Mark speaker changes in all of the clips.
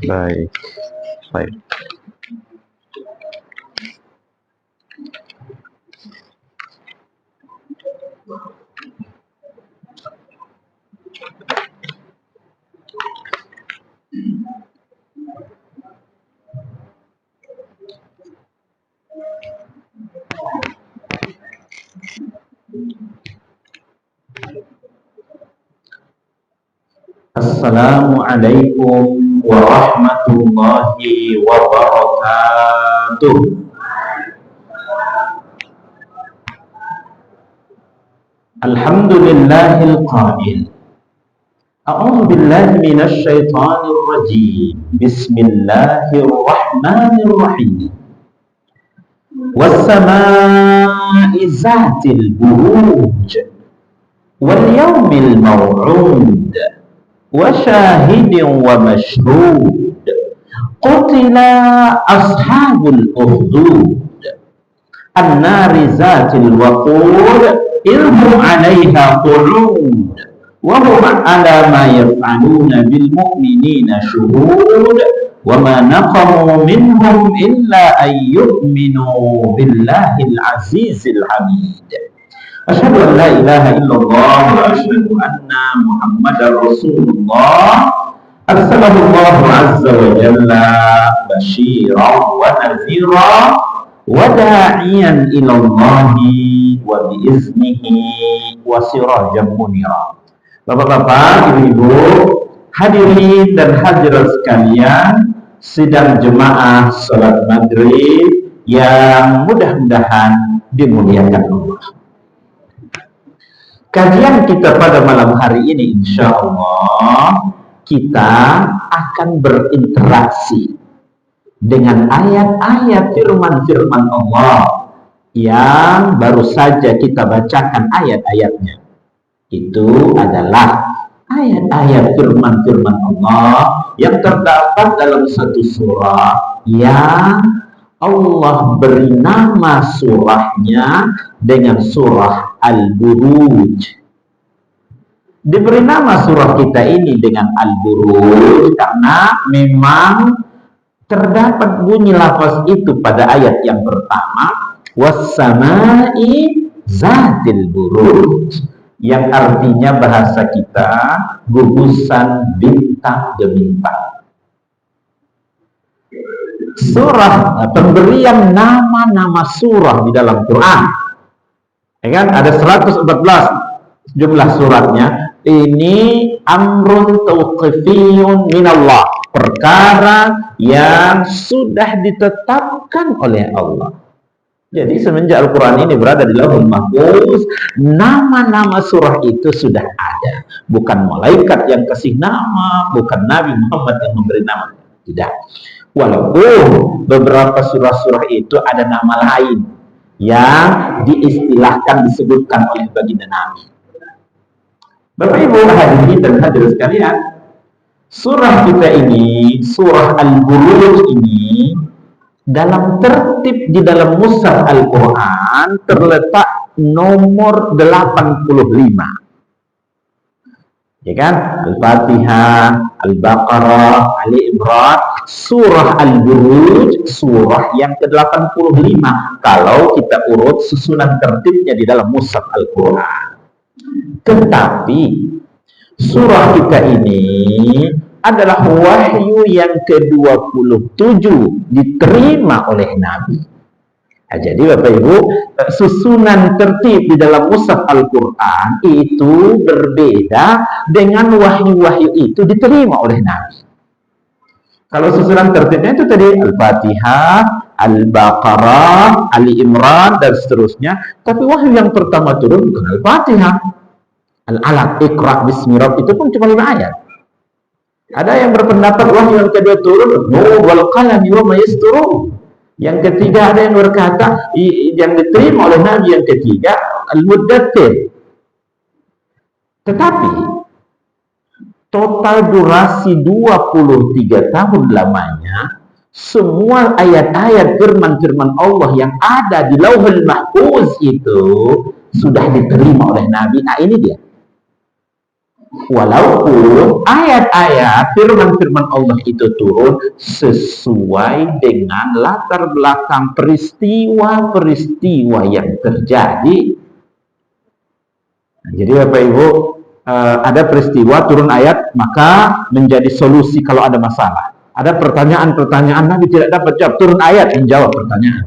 Speaker 1: Baik, baik. Assalamualaikum warahmatullahi wabarakatuh. Alhamdulillahil qail. A'udzu billahi minasy syaithanir rajim. Bismillahirrahmanirrahim. Was-samaa'i zatil buruj wal yawmil maw'ud wa syahidin wa mashhud. Qutila ashabul ukhdud an-nari zatil waqud ilhum 'alaiha qu'ud wa hum 'ala ma yaf'aluna bil mu'minina syuhud wa ma naqamu minhum illa an yu'minu billahil azizil hamid. Asyhadu an la ilaha illallah wa asyhadu anna Muhammadar Rasulullah. Arsalallahu azza wa jalla basyiran wa nadhira wa da'iyan ila Allahi wa biiznihi wa sirajan munira. Bapak-bapak, ibu-ibu, hadirin dan hadirat sekalian, sidang jemaah salat maghrib yang mudah-mudahan dimuliakan Allah. Kajian kita pada malam hari ini insya Allah kita akan berinteraksi dengan ayat-ayat firman-firman Allah yang baru saja kita bacakan ayat-ayatnya. Itu adalah ayat-ayat firman-firman Allah yang terdapat dalam satu surah yang Allah beri nama surahnya dengan surah Al-Buruj. Diberi nama surah kita ini dengan Al-Buruj karena memang terdapat bunyi lafaz itu pada ayat yang pertama, was-samaa'i zatil buruj, yang artinya bahasa kita gugusan bintang demi bintang. Surah, pemberian nama-nama surah di dalam Quran, ya kan? Ada 114 jumlah suratnya. Ini amrun tauqifiyun minallah, perkara yang sudah ditetapkan oleh Allah. Jadi semenjak Al-Quran ini berada di Lauhul Mahfuz, nama-nama surah itu sudah ada. Bukan malaikat yang kasih nama, bukan Nabi Muhammad yang memberi nama. Tidak. Walaupun beberapa surah-surah itu ada nama lain yang diistilahkan, disebutkan oleh baginda Nabi. Bapak Ibu hadirin dan hadirat sekalian, surah kita ini, surah Al-Buruj ini, dalam tertib di dalam mushaf Al-Quran terletak nomor 85. Ya kan? Al-Fatihah, Al-Baqarah, Ali Imran, surah Al-Buruj, surah yang ke-85 kalau kita urut susunan tertibnya di dalam mushaf Al-Quran. Tetapi surah kita ini adalah wahyu yang ke-27 diterima oleh Nabi. Nah, jadi Bapak Ibu, susunan tertib di dalam mushaf Al-Quran itu berbeda dengan wahyu-wahyu itu diterima oleh Nabi. Kalau susunan tertibnya itu tadi Al-Fatihah, Al-Baqarah, Ali Imran, dan seterusnya. Tapi wahyu yang pertama turun bukan Al-Fatihah. Al-Alaq, Iqra bismi rabbika, itu pun cuma 5 ayat. Ada yang berpendapat wahyu yang kedua turun Nur wal qalami wa ma yasturun. Yang ketiga ada yang berkata yang diterima oleh Nabi yang ketiga Al-Muddathir. Tetapi total durasi 23 tahun lamanya semua ayat-ayat firman-firman Allah yang ada di Lauhul Mahfuz itu sudah diterima oleh Nabi. Nah, ini dia. Walaupun ayat-ayat firman-firman Allah itu turun sesuai dengan latar belakang peristiwa-peristiwa yang terjadi. Jadi Bapak Ibu, ada peristiwa turun ayat maka menjadi solusi kalau ada masalah. Ada pertanyaan-pertanyaan Nabi tidak dapat jawab, turun ayat yang jawab pertanyaan.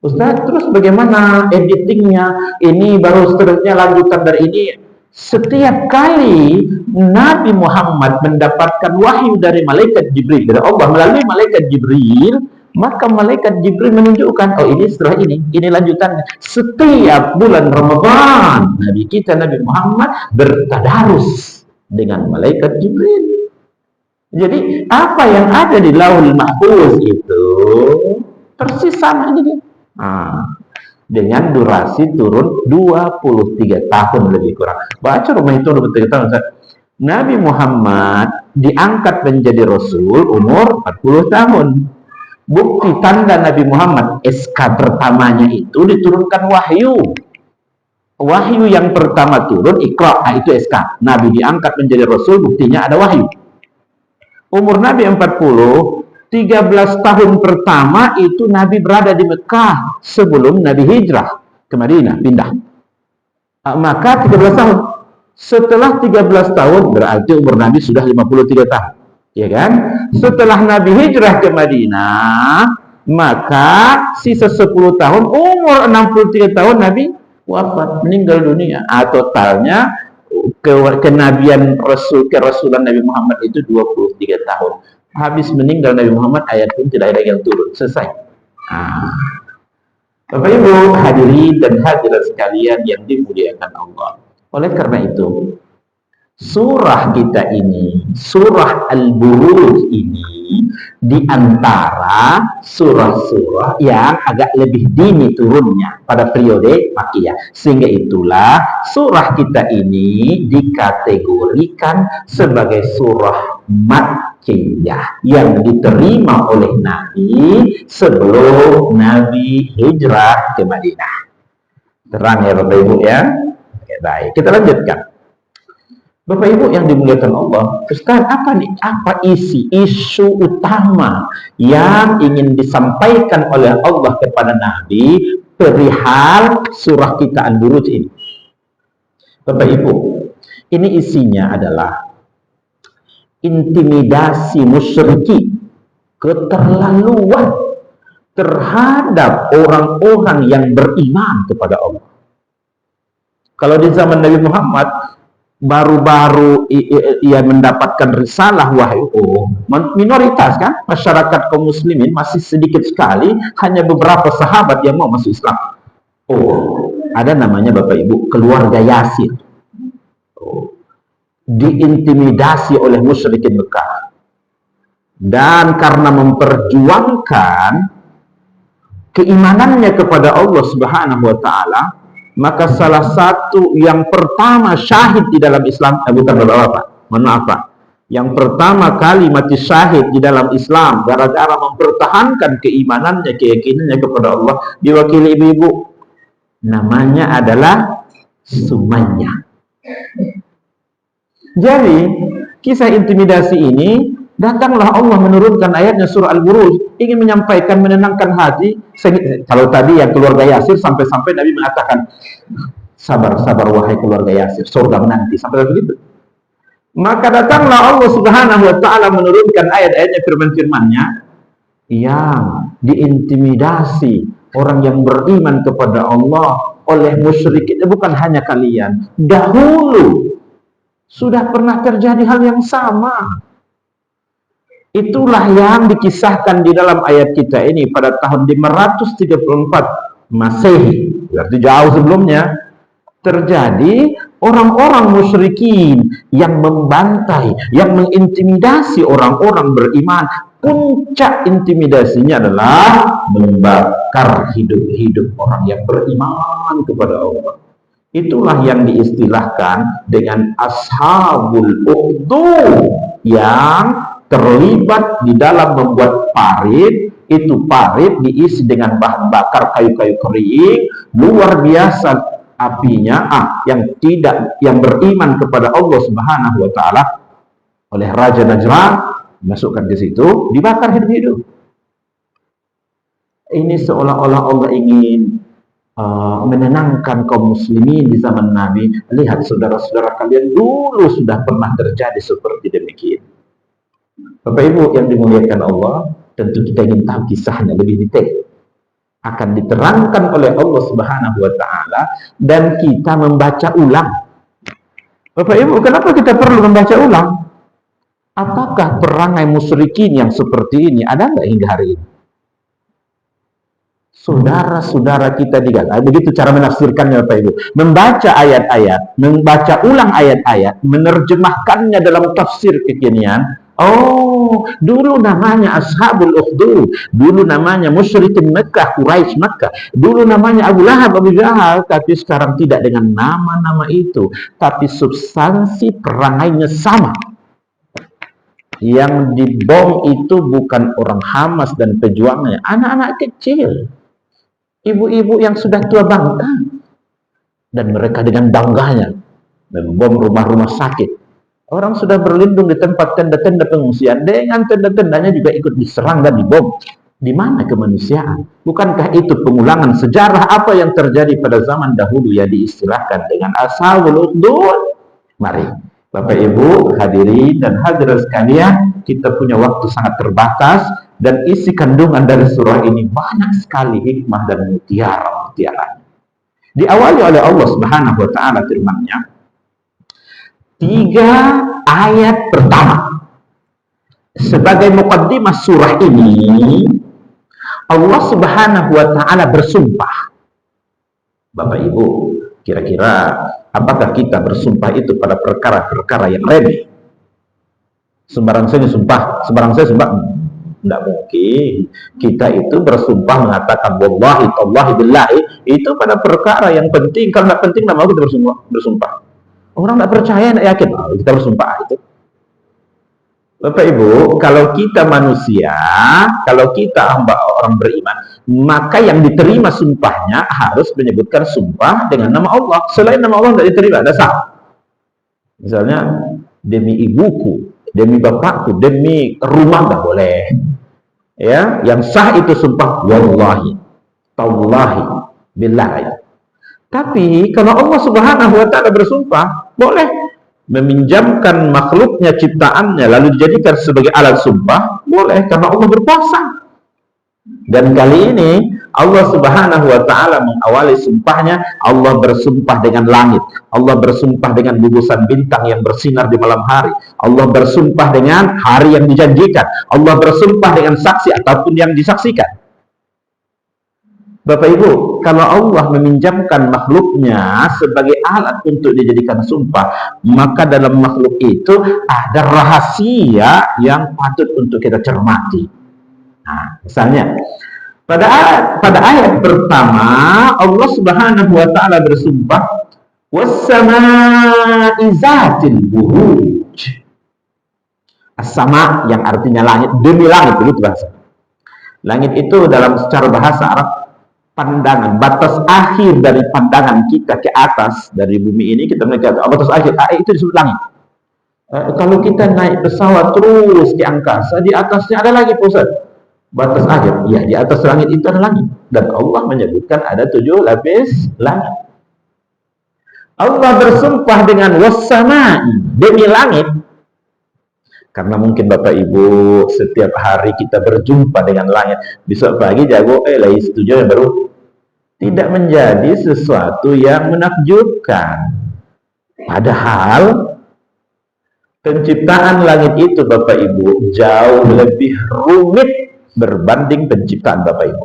Speaker 1: Ustaz, terus bagaimana editingnya? Ini baru seterusnya lanjutan dari ini. Setiap kali Nabi Muhammad mendapatkan wahyu dari malaikat Jibril dari Allah melalui malaikat Jibril, maka malaikat Jibril menunjukkan, oh ini setelah ini lanjutannya. Setiap bulan Ramadan Nabi kita Nabi Muhammad bertadarus dengan malaikat Jibril. Jadi apa yang ada di Lauhul Mahfuz itu persis sama ini. Dengan durasi turun 23 tahun lebih kurang. Baca rumah itu 23 tahun. Nabi Muhammad diangkat menjadi Rasul umur 40 tahun. Bukti tanda Nabi Muhammad, SK pertamanya itu diturunkan wahyu. Wahyu yang pertama turun, Iqra, itu SK. Nabi diangkat menjadi Rasul, buktinya ada wahyu. Umur Nabi 40, 13 tahun pertama itu Nabi berada di Mekah sebelum Nabi hijrah ke Madinah, pindah. Maka 13 tahun. Setelah 13 tahun berarti umur Nabi sudah 53 tahun. Ya kan? Setelah Nabi hijrah ke Madinah, maka sisa 10 tahun, umur 63 tahun Nabi wafat, meninggal dunia. Totalnya kenabian kerasulan Nabi Muhammad itu 23 tahun. Habis meninggal Nabi Muhammad, ayat pun tidak ada yang turun, selesai. Bapak Ibu hadirin dan hadirat sekalian yang dimuliakan Allah. Oleh karena itu, surah kita ini, surah Al-Buruj ini, di antara surah-surah yang agak lebih dini turunnya pada periode Makkiyah. Sehingga itulah surah kita ini dikategorikan sebagai surah Makkiyah yang diterima oleh Nabi sebelum Nabi hijrah ke Madinah. Terang ya Bapak Ibu ya? Oke, baik, kita lanjutkan. Bapak Ibu yang dimuliakan Allah, Ustaz, apa isu utama yang ingin disampaikan oleh Allah kepada Nabi perihal surah kita Al-Buruj ini? Bapak Ibu, ini isinya adalah intimidasi musyriki, keterlaluan terhadap orang-orang yang beriman kepada Allah. Kalau di zaman Nabi Muhammad baru-baru ia mendapatkan risalah wahyu, minoritas kan, masyarakat kaum muslimin masih sedikit sekali, hanya beberapa sahabat yang mau masuk Islam. Ada namanya Bapak Ibu keluarga Yasir, diintimidasi oleh musyrikin Mekah, dan karena memperjuangkan keimanannya kepada Allah Subhanahu wa Ta'ala, maka salah satu yang pertama syahid di dalam Islam, bukan Bapak-bapak, mohon maaf Pak, yang pertama kali mati syahid di dalam Islam gara-gara mempertahankan keimanannya, keyakinannya kepada Allah, diwakili ibu-ibu, namanya adalah Sumayyah. Jadi kisah intimidasi ini, datanglah Allah menurunkan ayatnya surah Al-Buruj, ingin menyampaikan, menenangkan hati. Kalau tadi yang keluarga Yasir, sampai-sampai Nabi mengatakan, sabar wahai keluarga Yasir, surga menanti, sampai begitu. Maka datanglah Allah Subhanahu wa Ta'ala menurunkan ayat-ayatnya, firman-firmannya yang diintimidasi orang yang beriman kepada Allah oleh musyrik. Itu bukan hanya kalian, dahulu sudah pernah terjadi hal yang sama. Itulah yang dikisahkan di dalam ayat kita ini pada tahun 534 Masehi, berarti jauh sebelumnya, terjadi orang-orang musyrikin yang membantai, yang mengintimidasi orang-orang beriman. Puncak intimidasinya adalah membakar hidup-hidup orang yang beriman kepada Allah. Itulah yang diistilahkan dengan Ashabul Ukhdud, yang terlibat di dalam membuat parit. Itu parit diisi dengan bahan bakar kayu-kayu kering, luar biasa apinya, yang beriman kepada Allah Subhanahu wa taala oleh Raja Najran, dimasukkan ke situ, dibakar hidup-hidup. Ini seolah-olah Allah ingin menenangkan kaum muslimin di zaman Nabi. Lihat saudara-saudara kalian, dulu sudah pernah terjadi seperti demikian. Bapak Ibu yang dimuliakan Allah, tentu kita ingin tahu kisahnya lebih detail. Akan diterangkan oleh Allah Subhanahu wa taala dan kita membaca ulang. Bapak Ibu, kenapa kita perlu membaca ulang? Apakah perangai musyrikin yang seperti ini ada nggak hingga hari ini? Saudara-saudara kita di Gaza, begitu cara menafsirkannya Bapak Ibu. Membaca ayat-ayat, membaca ulang ayat-ayat, menerjemahkannya dalam tafsir kekinian. Oh, dulu namanya Ashabul Ukhdud, dulu namanya musyrikin Mekah, Quraisy Mekah, dulu namanya Abu Lahab, Abu Jahal, tapi sekarang tidak dengan nama-nama itu, tapi substansi perangainya sama. Yang dibom itu bukan orang Hamas dan pejuangnya, anak-anak kecil, ibu-ibu yang sudah tua bangka, dan mereka dengan bangganya membom rumah-rumah sakit. Orang sudah berlindung di tempat tenda-tenda pengungsian, dengan tenda-tendanya juga ikut diserang dan dibom. Di mana kemanusiaan? Bukankah itu pengulangan sejarah apa yang terjadi pada zaman dahulu yang diistilahkan dengan Ashabul Ukhdud? Mari, Bapak Ibu, hadirin dan hadirat sekalian, kita punya waktu sangat terbatas dan isi kandungan dari surah ini banyak sekali hikmah dan mutiara-mutiara. Diawali oleh Allah Subhanahu wa taala firman-Nya, 3 ayat pertama. Sebagai muqaddimah surah ini, Allah Subhanahu wa taala bersumpah. Bapak Ibu, kira-kira apakah kita bersumpah itu pada perkara-perkara yang remeh? Sembarang saya sumpah, tidak mungkin. Kita itu bersumpah mengatakan wallahi tallahi billahi itu pada perkara yang penting. Kalau tidak penting, tidak mau kita bersumpah. Orang tidak percaya, tidak yakin, kita bersumpah itu. Bapak Ibu, kalau kita manusia, kalau kita hamba orang beriman, maka yang diterima sumpahnya harus menyebutkan sumpah dengan nama Allah. Selain nama Allah tidak diterima, ada sah. Misalnya, demi ibuku, demi bapakku, demi rumah tidak boleh. Ya, yang sah itu sumpah wallahi, tallahi, billahi. Tapi kalau Allah Subhanahu wa taala bersumpah, boleh meminjamkan makhluknya, ciptaannya, lalu dijadikan sebagai alat sumpah, boleh, karena Allah berkuasa. Dan kali ini Allah Subhanahu wa taala mengawali sumpahnya, Allah bersumpah dengan langit, Allah bersumpah dengan gugusan bintang yang bersinar di malam hari, Allah bersumpah dengan hari yang dijanjikan, Allah bersumpah dengan saksi ataupun yang disaksikan. Bapak Ibu, kalau Allah meminjamkan makhluknya sebagai alat untuk dijadikan sumpah, maka dalam makhluk itu ada rahasia yang patut untuk kita cermati. Nah, misalnya pada ayat pertama Allah Subhanahu wa taala bersumpah was-samaa'i zatil buruj. As-sama yang artinya langit, demi langit, begitu bahasa. Langit itu dalam secara bahasa Arab pandangan, batas akhir dari pandangan kita ke atas dari bumi ini, kita melihat batas akhir, itu disebut langit. Kalau kita naik pesawat terus ke angkasa, di atasnya ada lagi pusat batas akhir. Ya, di atas langit itu ada langit, dan Allah menyebutkan ada 7 lapis langit. Allah bersumpah dengan was-samaa'i, demi langit, karena mungkin Bapak Ibu setiap hari kita berjumpa dengan langit. Besok pagi jago, lagi setuju yang baru. Tidak menjadi sesuatu yang menakjubkan. Padahal penciptaan langit itu Bapak Ibu jauh lebih rumit berbanding penciptaan Bapak Ibu.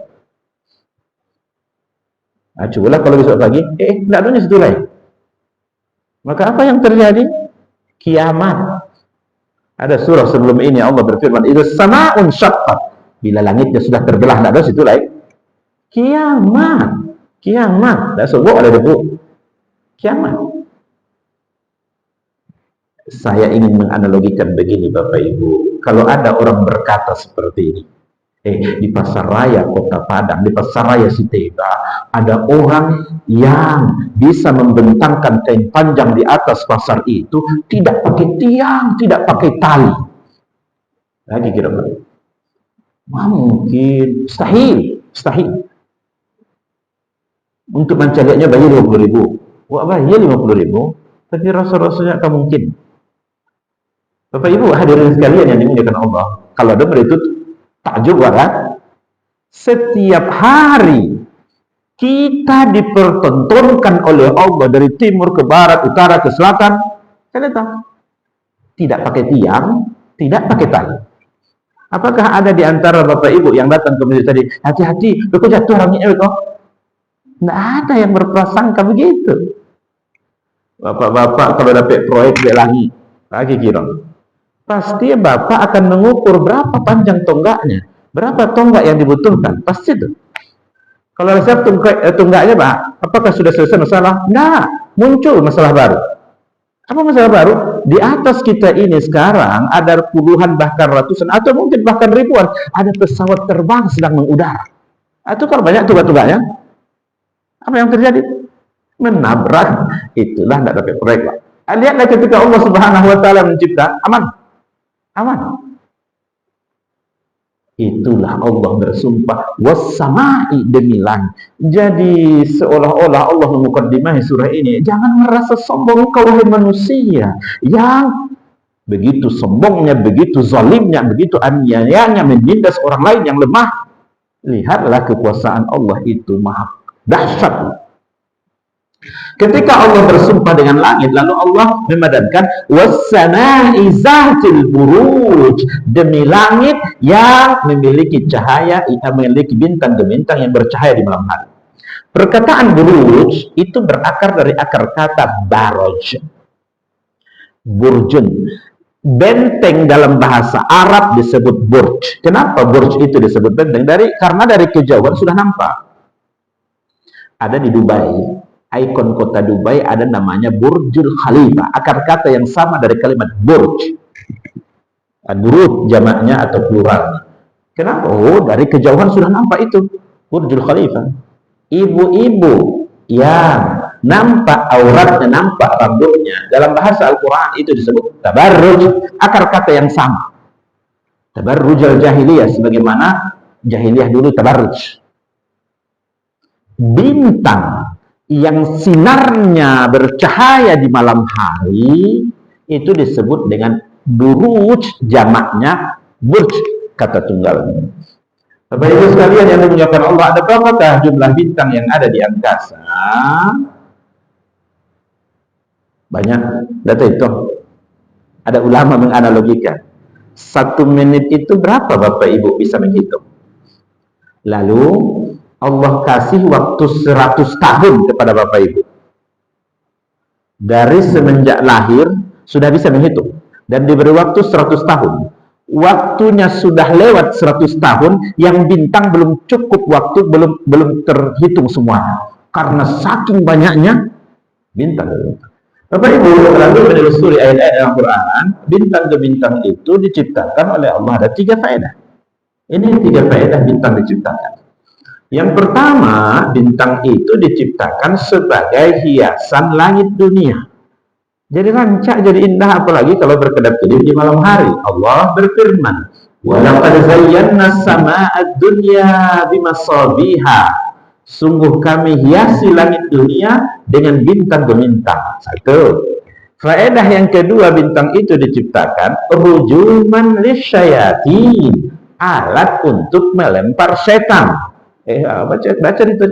Speaker 1: Nah, cobalah kalau besok pagi, tidak ada situ lain. Maka apa yang terjadi? Kiamat. Ada surah sebelum ini Allah berfirman, "Idza sama'un syaqqat." Bila langitnya sudah terbelah, tidak ada situ lain. Kiamat. Kiamat. Tidak semua ada debu. Kiamat. Saya ingin menganalogikan begini Bapak Ibu. Kalau ada orang berkata seperti ini, Di pasar raya Kota Padang, di pasar raya Sitega, ada orang yang bisa membentangkan kain panjang di atas pasar itu, tidak pakai tiang, tidak pakai tali. Lagi kira-kira, mungkin mustahil. Untuk mencarinya bayar 20.000. Wah, bayar 50.000, tapi rasa-rasanya tak mungkin. Bapak Ibu hadirin sekalian yang dimuliakan Allah, kalau dengar itu takjub kan? Setiap hari kita dipertontonkan oleh Allah dari timur ke barat, utara ke selatan. Saya tahu. Tidak pakai tiang, tidak pakai tali. Apakah ada di antara Bapak Ibu yang datang ke masjid tadi, hati-hati, kok jatuh orangnya kok? Tidak ada yang berprasangka begitu. Bapak-bapak kalau dapat proyek di langit, lagi kira, pasti Bapak akan mengukur berapa panjang tonggaknya, berapa tonggak yang dibutuhkan, pasti itu. Kalau siap tunggaknya Pak, apakah sudah selesai masalah? Nah, muncul masalah baru. Apa masalah baru? Di atas kita ini sekarang ada puluhan bahkan ratusan atau mungkin bahkan ribuan ada pesawat terbang sedang mengudara. Itu kalau banyak tunggak-tunggaknya, apa yang terjadi? Menabrak. Itulah tidak dapat proyek Pak. Lihatlah ketika Allah Subhanahu Wa Taala mencipta, aman. Itulah Allah bersumpah was-sama'i, demi langit. Jadi seolah-olah Allah memukaddimahi surah ini, jangan merasa sombong kau wahai manusia yang begitu sombongnya, begitu zalimnya, begitu aniayanya menindas orang lain yang lemah. Lihatlah kekuasaan Allah itu maha dahsyat. Ketika Allah bersumpah dengan langit, lalu Allah memadankan was-sama'i zatil buruj, demi langit yang memiliki cahaya, memiliki bintang-bintang yang bercahaya di malam hari. Perkataan buruj itu berakar dari akar kata baroj, burjun. Benteng dalam bahasa Arab disebut burj. Kenapa burj itu disebut benteng? Karena dari kejauhan sudah nampak. Ada di Dubai, ikon kota Dubai ada namanya Burjul Khalifah. Akar kata yang sama dari kalimat burj. Burj jamaknya atau pluralnya. Kenapa? Dari kejauhan sudah nampak itu Burjul Khalifah. Ibu-ibu yang nampak auratnya, nampak rambutnya, dalam bahasa Al-Quran itu disebut tabarruj. Akar kata yang sama. Tabarrujal jahiliyah, sebagaimana jahiliyah dulu tabarruj. Bintang yang sinarnya bercahaya di malam hari itu disebut dengan buruj, jamaknya burj, kata tunggalnya. Bapak Ibu sekalian yang dimuliakan Allah, ada berapakah jumlah bintang yang ada di angkasa? Banyak. Data itu ada ulama menganalogikan 1 menit itu berapa Bapak Ibu bisa menghitung. Lalu Allah kasih waktu 100 tahun kepada Bapak Ibu. Dari semenjak lahir sudah bisa menghitung dan diberi waktu 100 tahun. Waktunya sudah lewat 100 tahun, yang bintang belum cukup waktu, belum terhitung semuanya. Karena saking banyaknya bintang. Bapak Ibu, lalu menelusuri ayat-ayat Al-Quran, bintang ke bintang itu diciptakan oleh Allah. Ada 3 faedah. Ini 3 faedah bintang diciptakan. Yang pertama, bintang itu diciptakan sebagai hiasan langit dunia. Jadi rancak, jadi indah, apalagi kalau berkedap-kedip di malam hari. Allah berfirman, "Wa laqad zayyana as-samaa'a ad-dunya bimasabiha." Sungguh kami hiasi langit dunia dengan bintang-bintang. Satu. Faedah yang kedua, bintang itu diciptakan rujuman lisyayatin, alat untuk melempar setan. Baca itu.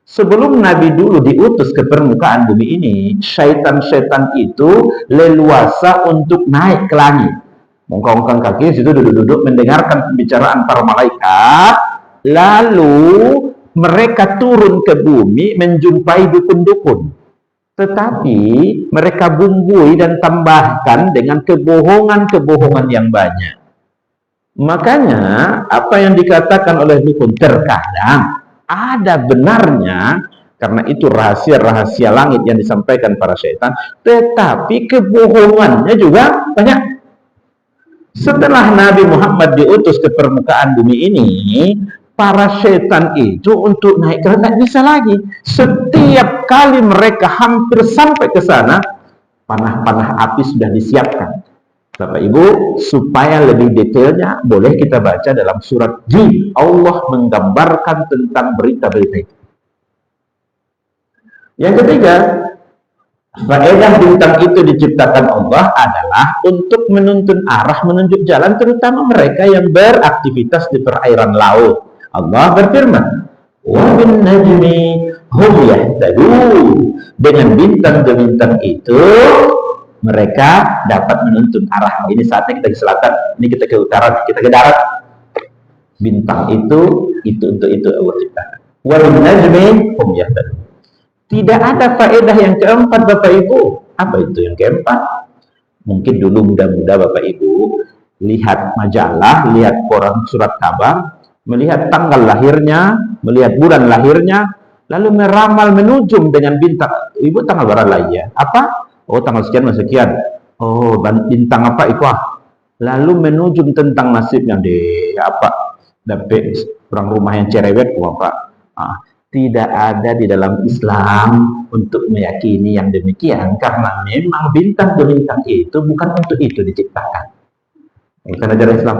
Speaker 1: Sebelum Nabi dulu diutus ke permukaan bumi ini, syaitan-syaitan itu leluasa untuk naik ke langit. Mengkongkang kaki situ duduk-duduk mendengarkan pembicaraan para malaikat. Lalu mereka turun ke bumi menjumpai dukun-dukun. Tetapi mereka bumbui dan tambahkan dengan kebohongan-kebohongan yang banyak. Makanya apa yang dikatakan oleh dukun terkadang ada benarnya, karena itu rahasia-rahasia langit yang disampaikan para syaitan, tetapi kebohongannya juga banyak. Setelah Nabi Muhammad diutus ke permukaan bumi ini, para setan itu untuk naik ke tidak bisa lagi. Setiap kali mereka hampir sampai ke sana, panah-panah api sudah disiapkan. Bapak Ibu, supaya lebih detailnya boleh kita baca dalam surat Jin. Allah menggambarkan tentang berita-berita itu. Yang ketiga, faedah bintang itu diciptakan Allah adalah untuk menuntun arah, menunjuk jalan, terutama mereka yang beraktivitas di perairan laut. Allah berfirman, wa bin najmi hum yahtadun. Dengan bintang-bintang itu mereka dapat menuntun arah. Ini saatnya kita ke selatan, ini kita ke utara, kita ke darat. Bintang itu untuk itu Allah ciptakan. Wa bin najmi hum yahtadun. Tidak ada faedah yang keempat, Bapak Ibu. Apa itu yang keempat? Mungkin dulu muda-muda Bapak Ibu lihat majalah, lihat koran surat kabar, melihat tanggal lahirnya, melihat bulan lahirnya, lalu meramal menujum dengan bintang. Ibu tanggal berapa lagi ya? Apa? Oh, tanggal sekian sekian. Oh, bintang apa itu? Lalu menujum tentang nasibnya deh apa? Dapat orang rumah yang cerewet apa? Tidak ada di dalam Islam untuk meyakini yang demikian, karena memang bintang-bintang itu bukan untuk itu diciptakan. Bukan ajaran Islam.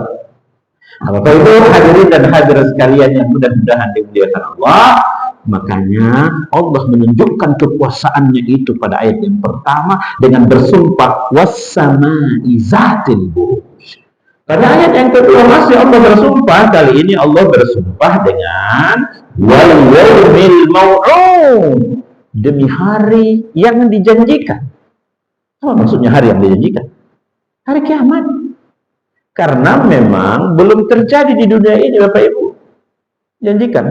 Speaker 1: Bapak Ibu hadirin dan hadirat sekalian yang mudah-mudahan dimuliakan Allah, makanya Allah menunjukkan kekuasaannya itu pada ayat yang pertama dengan bersumpah was-sama'i zatil buruj. Pada ayat yang kedua masih Allah bersumpah, kali ini Allah bersumpah dengan wal yawmil mau'ud, demi hari yang dijanjikan. Apa maksudnya hari yang dijanjikan? Hari kiamat. Karena memang belum terjadi di dunia ini, Bapak Ibu. Janjikan.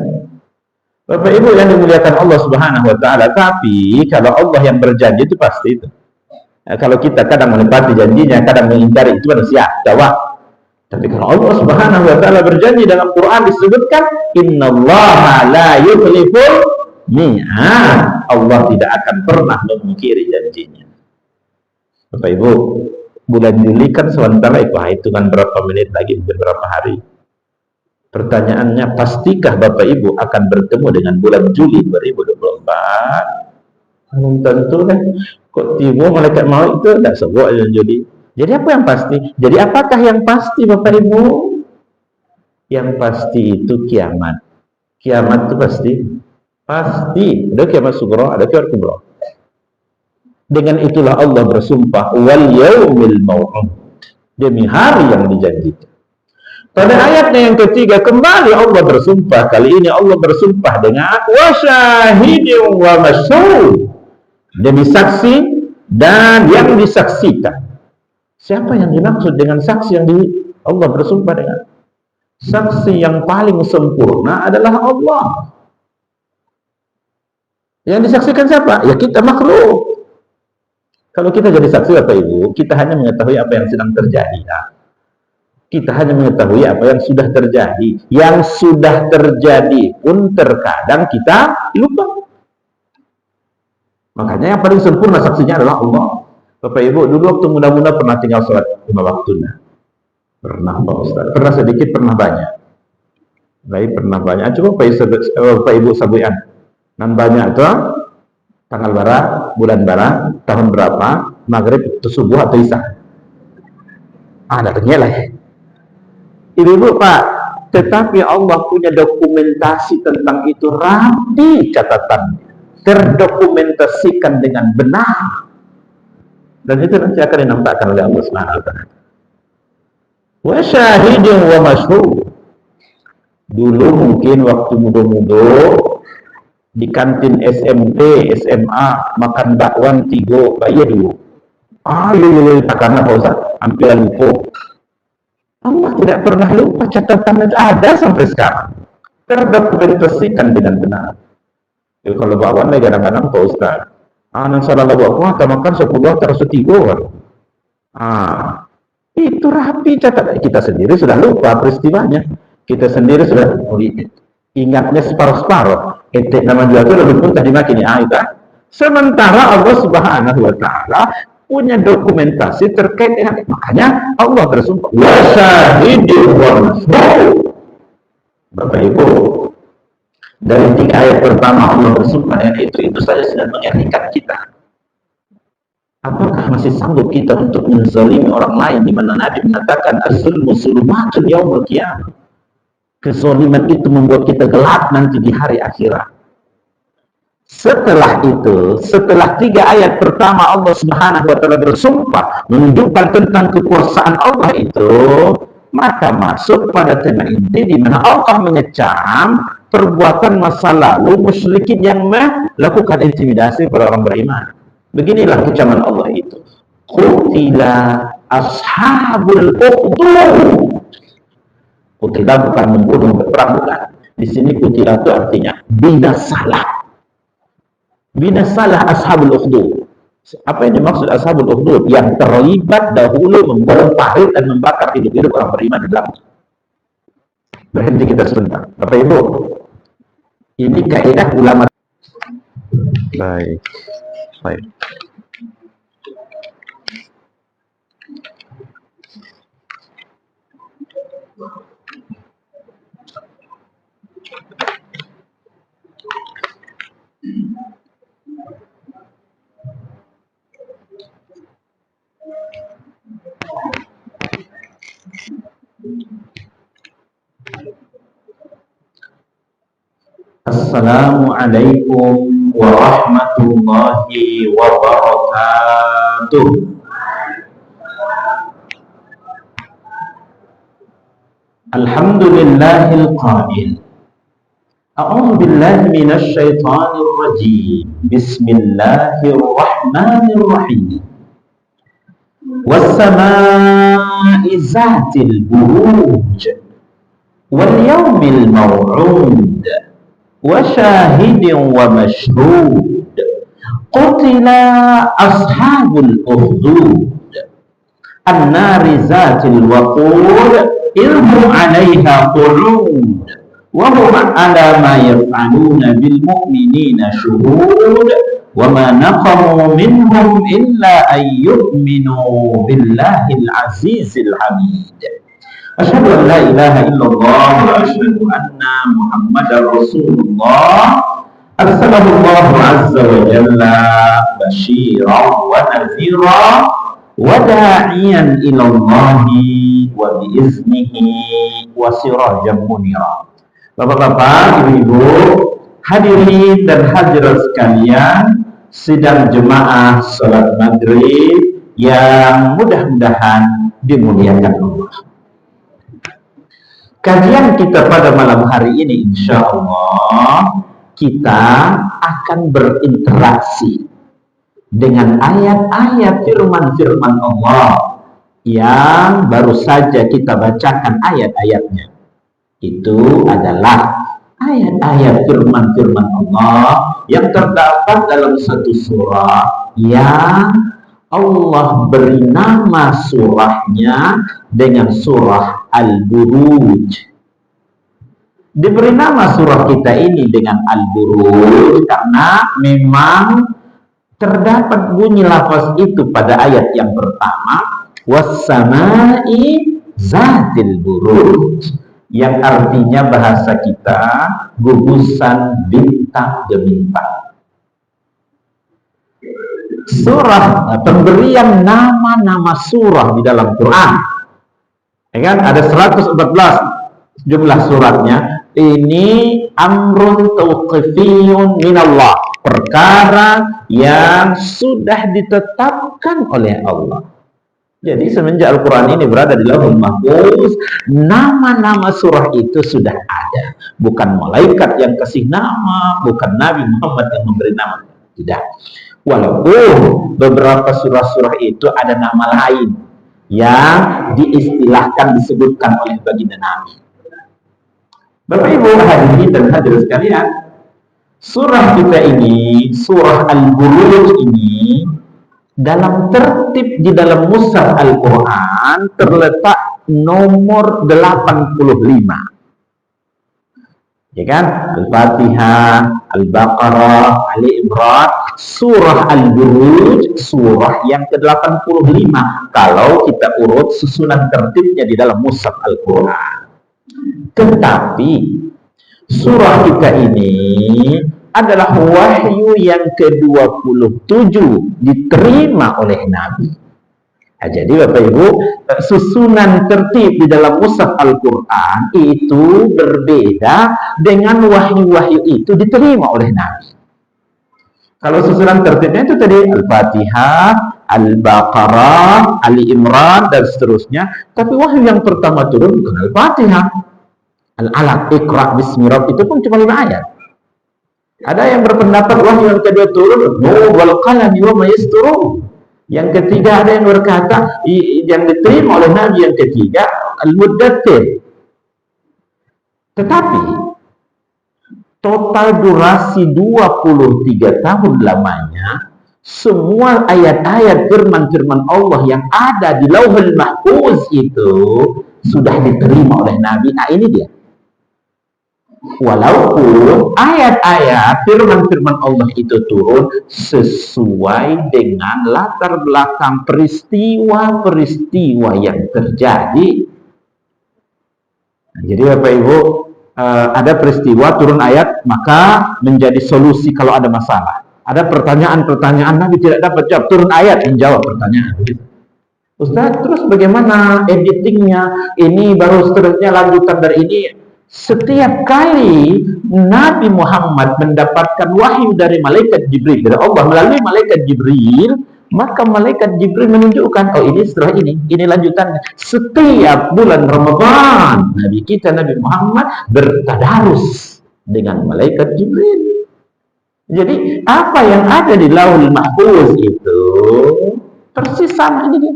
Speaker 1: Bapak Ibu yang dimuliakan Allah Subhanahu wa taala, tapi kalau Allah yang berjanji itu pasti itu. Nah, kalau kita kadang menepati janjinya, kadang mengingkari, itu manusia, jawab. Tapi kalau Allah Subhanahu wa taala berjanji, dalam Quran disebutkan innallaha la yukhliful mi'ad. Allah tidak akan pernah memungkiri janjinya. Bapak Ibu, bulan Juli kan sementara hitungan berapa menit lagi, beberapa hari. Pertanyaannya, pastikah Bapak Ibu akan bertemu dengan bulan Juli 2024? Belum tentu kan. Kok tiba malaikat maut itu tidak sebut bulan Juli. Jadi apa yang pasti? Jadi apakah yang pasti Bapak Ibu? Yang pasti itu kiamat. Kiamat itu pasti. Pasti. Ada kiamat sughra, ada kiamat kubra. Dengan itulah Allah bersumpah wal yaumil mau'ud, demi hari yang dijanjikan. Pada ayatnya yang ketiga kembali Allah bersumpah. Kali ini Allah bersumpah dengan wa syahidin wa masyhud, demi saksi dan yang disaksikan. Siapa yang dimaksud dengan saksi yang Allah bersumpah dengan? Saksi yang paling sempurna adalah Allah. Yang disaksikan siapa? Ya kita makhluk. Kalau kita jadi saksi Bapak Ibu, kita hanya mengetahui apa yang sedang terjadi. Nah, kita hanya mengetahui apa yang sudah terjadi. Yang sudah terjadi pun terkadang kita lupa. Makanya yang paling sempurna saksinya adalah Allah. Bapak Ibu, dulu waktu muda-muda pernah tinggal sholat 5 waktu. Pernah Pak Ustaz? Pernah sedikit, pernah banyak. Baik, pernah banyak. Coba Bapak Ibu sabuyan. Nan banyak itu tanggal berapa, bulan berapa, tahun berapa, maghrib atau subuh atau isya. Datangnya lah. Ibu Pak, tetapi Allah punya dokumentasi tentang itu rapi catatannya, terdokumentasikan dengan benar. Dan itu nanti akan dinampakkan oleh Allah Subhanahu wa taala. Wa syahidin wa masyhud. Dulu mungkin waktu muda-muda di kantin SMP, SMA makan bakwan 3 bayar dulu. Iya takkan apa Ustaz? Hampir lupa. Allah tidak pernah lupa, catatan ada sampai sekarang. Terdokumentasikan dengan benar. Jadi kalau bakwan lagi kadang-kadang Pak Ustaz. Nang salah bakwan atau makan 10 terus 3. Itu rapi catatan. Kita sendiri sudah lupa peristiwanya. Kita sendiri sudah ingatnya separuh-separuh. Nama jual itu lebih pun tadi makin itu. Sementara Allah Subhanahu wa taala punya dokumentasi terkait dengan itu. Makanya Allah bersumpah, wa syahidin wa masyhud. Bapak Ibu, dari 3 ayat pertama Allah bersumpah dengan itu saja sudah mengingatkan kita. Apakah masih sanggup kita untuk menzalimi orang lain, di mana Nabi mengatakan az-zulmu zulumatun yaumil qiyamah. Kezaliman itu membuat kita gelap nanti di hari akhirat. Setelah itu, setelah 3 ayat pertama Allah Subhanahu wa taala bersumpah menunjukkan tentang kekuasaan Allah itu, maka masuk pada tema inti di mana Allah mengecam perbuatan masa lalu musyrikin yang melakukan intimidasi pada orang beriman. Beginilah kecaman Allah itu. Qutila ashabul ukhdud. Qutila bukan membunuh, berperang bukan. Di sini qutila itu artinya binasalah. Binasalah ashabul ukhdud. Apa yang dimaksud ashabul ukhdud? Yang terlibat dahulu memborong parit dan membakar hidup-hidup orang beriman di dalam. Berhenti kita sebentar. Bapak Ibu, ini kaidah ulama. Baik. Assalamualaikum warahmatullahi wabarakatuh. Alhamdulillahil qail. A'udzu billahi minasy syaithanir rajim. Bismillahirrahmanirrahim. Was-samaa'i zatil buruj wal yawmil maw'ud wa syahidin wa mashhud. Qutila ashabul ukhdud an-nari zatil waqud ilhum 'alaiha qu'ud wa hum 'ala ma yaf'aluna bil mu'minina syuhud wa ma naqamu minhum illa an yu'minu billahil azizil hamid. Asyhadu an la ilaha illallah wa asyhadu anna Muhammadar Rasulullah. Arsalallahu azza wa jalla basyiran wa nadhira wa da'iyan ila Allahi wa biiznihi wa sirajan munira. Bapak-bapak, ibu-ibu, hadirin dan hadirat sekalian, sidang jemaah salat maghrib yang mudah-mudahan dimuliakan Allah. Kajian kita pada malam hari ini, insya Allah kita akan berinteraksi dengan ayat-ayat firman-firman Allah yang baru saja kita bacakan ayat-ayatnya. Itu adalah ayat-ayat firman-firman Allah yang terdapat dalam satu surah yang Allah beri nama surahnya dengan surah Al-Buruj. Diberi nama surah kita ini dengan Al-Buruj karena memang terdapat bunyi lafaz itu pada ayat yang pertama, was-samaa'i zatil buruj, yang artinya bahasa kita gugusan bintang demi bintang. Surah, pemberian nama-nama surah di dalam Quran, ya kan? Ada 114 jumlah suratnya. Ini amrun tauqifiyun minallah, perkara yang sudah ditetapkan oleh Allah. Jadi semenjak Al-Quran ini berada di Lauhul Mahfuz, nama-nama surah itu sudah ada. Bukan malaikat yang kasih nama, bukan Nabi Muhammad yang memberi nama. Tidak. Walaupun beberapa surah-surah itu ada nama lain yang diistilahkan, disebutkan oleh baginda Nabi. Bapak Ibu hadirin dan hadirat sekalian, surah kita ini, surah Al-Buruj ini, dalam tertib di dalam mushaf Al-Quran terletak nomor 85. Ya kan? Al-Fatihah, Al-Baqarah, Ali Imran, surah Al-Buruj, surah yang ke-85 kalau kita urut susunan tertibnya di dalam mushaf Al-Quran. Tetapi surah kita ini adalah wahyu yang ke-27 diterima oleh Nabi. Nah, jadi Bapak Ibu, susunan tertib di dalam mushaf Al-Quran itu berbeda dengan wahyu-wahyu itu diterima oleh Nabi. Kalau susunan tertibnya itu tadi Al-Fatihah, Al-Baqarah, Ali Imran, dan seterusnya. Tapi wahyu yang pertama turun bukan Al-Fatihah. Al-Alaq, Iqra' bismi rabbik, itu pun cuma 5 ayat. Ada yang berpendapat wahyu yang kedua turun Nur wal qalami wa ma yasturun. Yang ketiga ada yang berkata yang diterima oleh Nabi yang ketiga Al-Muddathir. Tetapi total durasi 23 tahun lamanya semua ayat-ayat firman-firman Allah yang ada di Lauhul Mahfuz itu sudah diterima oleh Nabi. Nah, ini dia. Walaupun ayat-ayat firman-firman Allah itu turun sesuai dengan latar belakang peristiwa-peristiwa yang terjadi. Nah, jadi Bapak Ibu, ada peristiwa turun ayat maka menjadi solusi kalau ada masalah. Ada pertanyaan-pertanyaan Nabi tidak dapat jawab, turun ayat menjawab pertanyaan. Ustaz, terus bagaimana editingnya? Ini baru seterusnya lanjutan dari ini. Setiap kali Nabi Muhammad mendapatkan wahyu dari malaikat Jibril dari Allah melalui malaikat Jibril, maka malaikat Jibril menunjukkan, oh ini setelah ini lanjutannya. Setiap bulan Ramadan Nabi kita Nabi Muhammad bertadarus dengan malaikat Jibril. Jadi apa yang ada di Lauhul Mahfuz itu persis sama ini.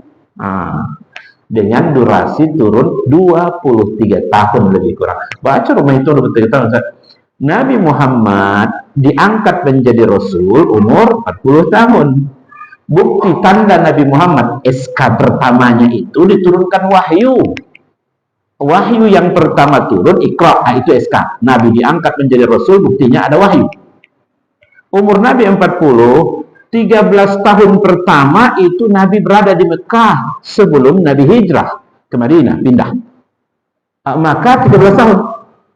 Speaker 1: Dengan durasi turun 23 tahun lebih kurang. Baca rumah itu 23 tahun. Nabi Muhammad diangkat menjadi Rasul umur 40 tahun. Bukti tanda Nabi Muhammad, SK pertamanya itu diturunkan wahyu. Wahyu yang pertama turun, Iqra, itu SK. Nabi diangkat menjadi Rasul, buktinya ada wahyu. Umur Nabi 40, 13 tahun pertama itu Nabi berada di Mekah sebelum Nabi hijrah ke Madinah, pindah. Maka 13 tahun.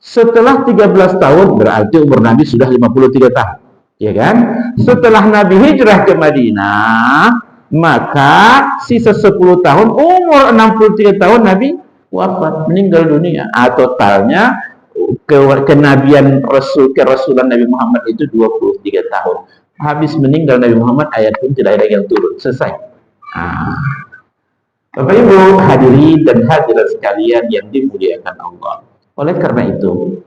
Speaker 1: Setelah 13 tahun berarti umur Nabi sudah 53 tahun. Ya kan? Setelah Nabi hijrah ke Madinah, maka sisa 10 tahun, umur 63 tahun Nabi wafat, meninggal dunia. Totalnya kenabian kerasulan Nabi Muhammad itu 23 tahun. Habis meninggal Nabi Muhammad, ayat pun tidak ada yang turun. Selesai. Bapak Ibu hadirin dan hadirat sekalian yang dimuliakan Allah. Oleh karena itu,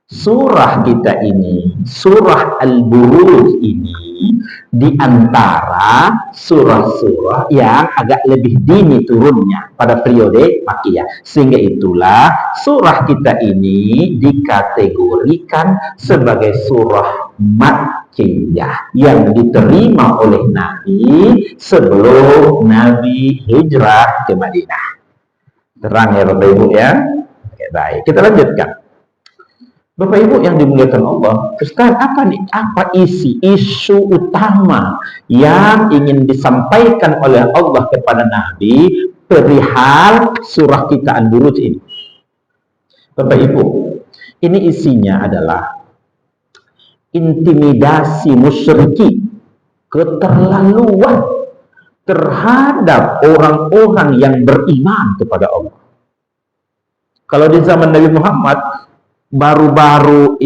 Speaker 1: surah kita ini, surah Al-Buruj ini, di antara surah-surah yang agak lebih dini turunnya pada periode Makkiyah. Sehingga itulah surah kita ini dikategorikan sebagai surah Makkiyah yang diterima oleh Nabi sebelum Nabi hijrah ke Madinah. Terang ya Bapak Ibu ya? Oke, baik, kita lanjutkan. Bapak Ibu yang dimuliakan Allah, Ustaz, apa isi isu utama yang ingin disampaikan oleh Allah kepada Nabi perihal surah kita Al-Buruj ini? Bapak Ibu, ini isinya adalah intimidasi musyriki, keterlaluan terhadap orang-orang yang beriman kepada Allah. Kalau di zaman Nabi Muhammad baru-baru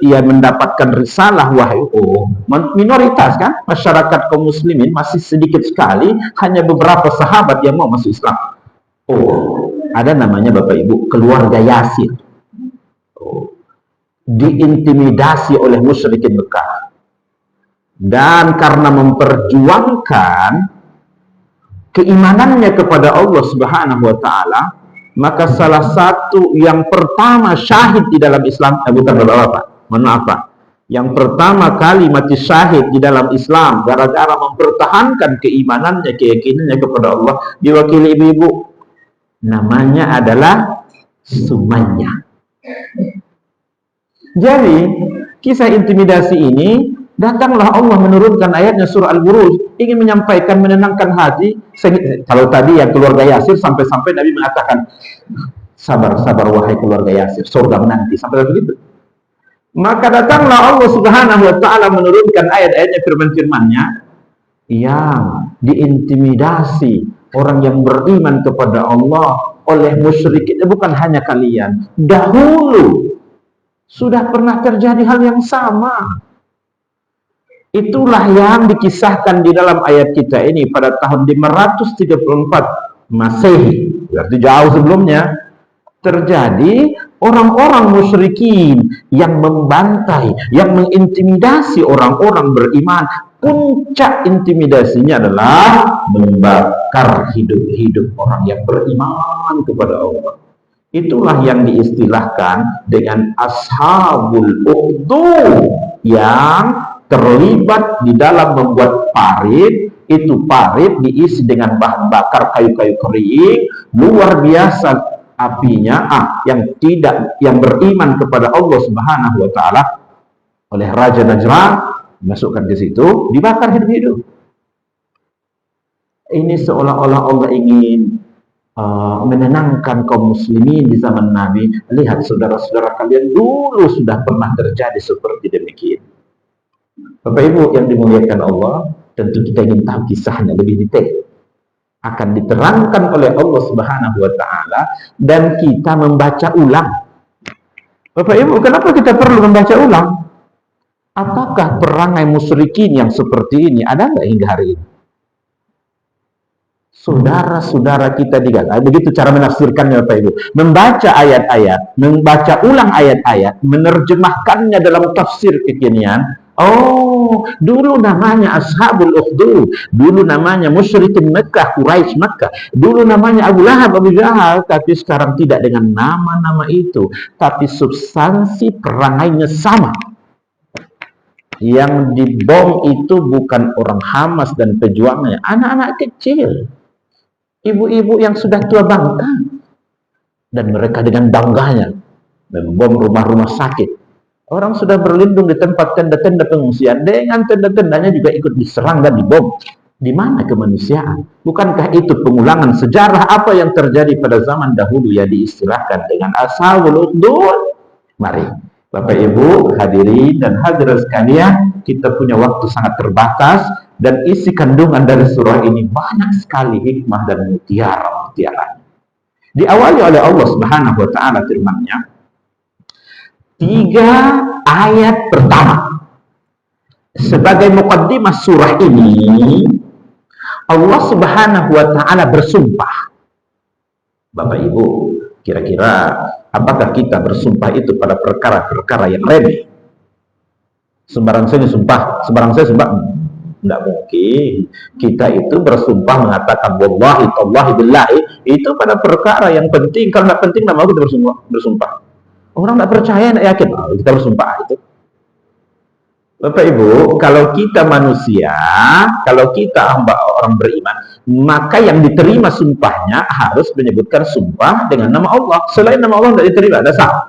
Speaker 1: ia mendapatkan risalah wahyu, minoritas kan, masyarakat kaum muslimin masih sedikit sekali, hanya beberapa sahabat yang mau masuk Islam. Ada namanya Bapak Ibu keluarga Yasir, diintimidasi oleh musyrikin Mekah, dan karena memperjuangkan keimanannya kepada Allah Subhanahu wa Ta'ala, maka salah satu yang pertama syahid di dalam Islam, bukan Bapak-bapak, mohon maaf Pak, yang pertama kali mati syahid di dalam Islam gara-gara mempertahankan keimanannya, keyakinannya kepada Allah, diwakili ibu-ibu, namanya adalah Sumayyah. Jadi kisah intimidasi ini, datanglah Allah menurunkan ayatnya surah Al-Buruj, ingin menyampaikan, menenangkan hati. Kalau tadi yang keluarga Yasir, sampai-sampai Nabi mengatakan, sabar, sabar wahai keluarga Yasir, surga menanti, sampai begitu. Maka datanglah Allah Subhanahu wa taala menurunkan ayat-ayatnya, firman-firmannya yang diintimidasi orang yang beriman kepada Allah oleh musyrik. Itu bukan hanya kalian, dahulu sudah pernah terjadi hal yang sama. Itulah yang dikisahkan di dalam ayat kita ini pada tahun 534 Masehi, berarti jauh sebelumnya. Terjadi orang-orang musyrikin yang membantai, yang mengintimidasi orang-orang beriman. Puncak intimidasinya adalah membakar hidup-hidup orang yang beriman kepada Allah. Itulah yang diistilahkan dengan ashabul ukhdud, yang terlibat di dalam membuat parit. Itu parit diisi dengan bahan bakar kayu-kayu kering, luar biasa apinya, yang beriman kepada Allah Subhanahu wa taala oleh Raja Najran, dimasukkan ke situ, dibakar hidup-hidup. Ini seolah-olah Allah ingin menenangkan kaum muslimin di zaman Nabi. Lihat saudara-saudara kalian, dulu sudah pernah terjadi seperti demikian. Bapak Ibu yang dimuliakan Allah, tentu kita ingin tahu kisahnya lebih detail. Akan diterangkan oleh Allah Subhanahu wa taala dan kita membaca ulang. Bapak Ibu, kenapa kita perlu membaca ulang? Apakah perangai musyrikin yang seperti ini ada nggak hingga hari ini? Saudara-saudara kita digagal. Begitu cara menafsirkannya Bapak Ibu. Membaca ayat-ayat, membaca ulang ayat-ayat, menerjemahkannya dalam tafsir kekinian. Oh, dulu namanya Ashabul Ukhdud, dulu namanya musyrikin Mekah, Quraisy Mekah, dulu namanya Abu Lahab, Abu Jahal, tapi sekarang tidak dengan nama-nama itu, tapi substansi perangainya sama. Yang dibom itu bukan orang Hamas dan pejuangnya, anak-anak kecil, ibu-ibu yang sudah tua bangka, dan mereka dengan bangganya membom rumah-rumah sakit. Orang sudah berlindung di tempat tenda-tenda pengungsian, dengan tenda-tendanya juga ikut diserang dan dibom. Di mana kemanusiaan? Bukankah itu pengulangan sejarah apa yang terjadi pada zaman dahulu yang diistilahkan dengan ashabul ukhdud? Mari, Bapak Ibu, hadirin dan hadirat sekalian, kita punya waktu sangat terbatas dan isi kandungan dari surah ini banyak sekali hikmah dan mutiara-mutiara. Diawali oleh Allah Subhanahu wa taala firman-Nya, 3 ayat pertama. Sebagai muqaddimah surah ini, Allah Subhanahu wa taala bersumpah. Bapak Ibu, kira-kira apakah kita bersumpah itu pada perkara-perkara yang remeh? Sembarang saya sumpah, enggak mungkin. Kita itu bersumpah mengatakan wallahi tallahi billahi, itu pada perkara yang penting. Kalau enggak penting, enggak mau kita bersumpah. Orang tidak percaya, tidak yakin, kita bersumpah itu. Bapak Ibu, kalau kita manusia, kalau kita hamba orang beriman, maka yang diterima sumpahnya harus menyebutkan sumpah dengan nama Allah. Selain nama Allah tidak diterima, ada sah.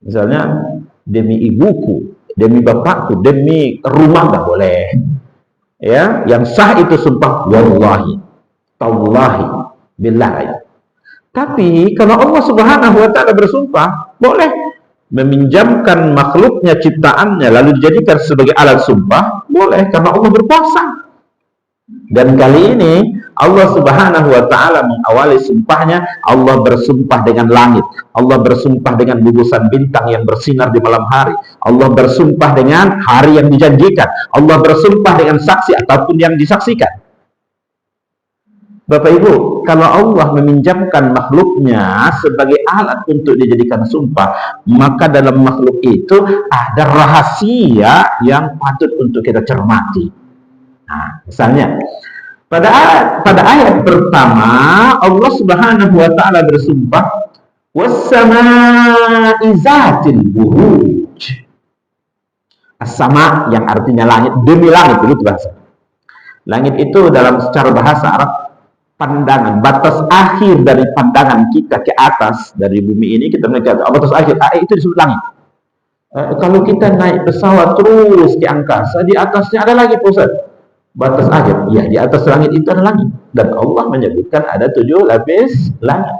Speaker 1: Misalnya, demi ibuku, demi bapakku, demi rumah nggak boleh. Ya, yang sah itu sumpah wallahi, tallahi, billahi. Tapi kalau Allah Subhanahu wa taala bersumpah, boleh meminjamkan makhluknya, ciptaannya, lalu dijadikan sebagai alat sumpah, boleh, karena Allah berkuasa. Dan kali ini Allah Subhanahu wa taala mengawali sumpahnya, Allah bersumpah dengan langit, Allah bersumpah dengan gugusan bintang yang bersinar di malam hari, Allah bersumpah dengan hari yang dijanjikan, Allah bersumpah dengan saksi ataupun yang disaksikan. Bapak Ibu, kalau Allah meminjamkan makhluknya sebagai alat untuk dijadikan sumpah, maka dalam makhluk itu ada rahasia yang patut untuk kita cermati. Nah, misalnya, pada ayat pertama, Allah Subhanahu wa taala bersumpah, was-samaa'i zatil buruj. As-sama yang artinya langit, demi langit itu bahasa. Langit itu dalam secara bahasa Arab pandangan, batas akhir dari pandangan kita ke atas dari bumi ini, kita melihat batas akhir itu disebut langit. Kalau kita naik pesawat terus di angkasa, di atasnya ada lagi pusat batas akhir. Ya, di atas langit itu ada langit. Dan Allah menyebutkan ada 7 lapis langit.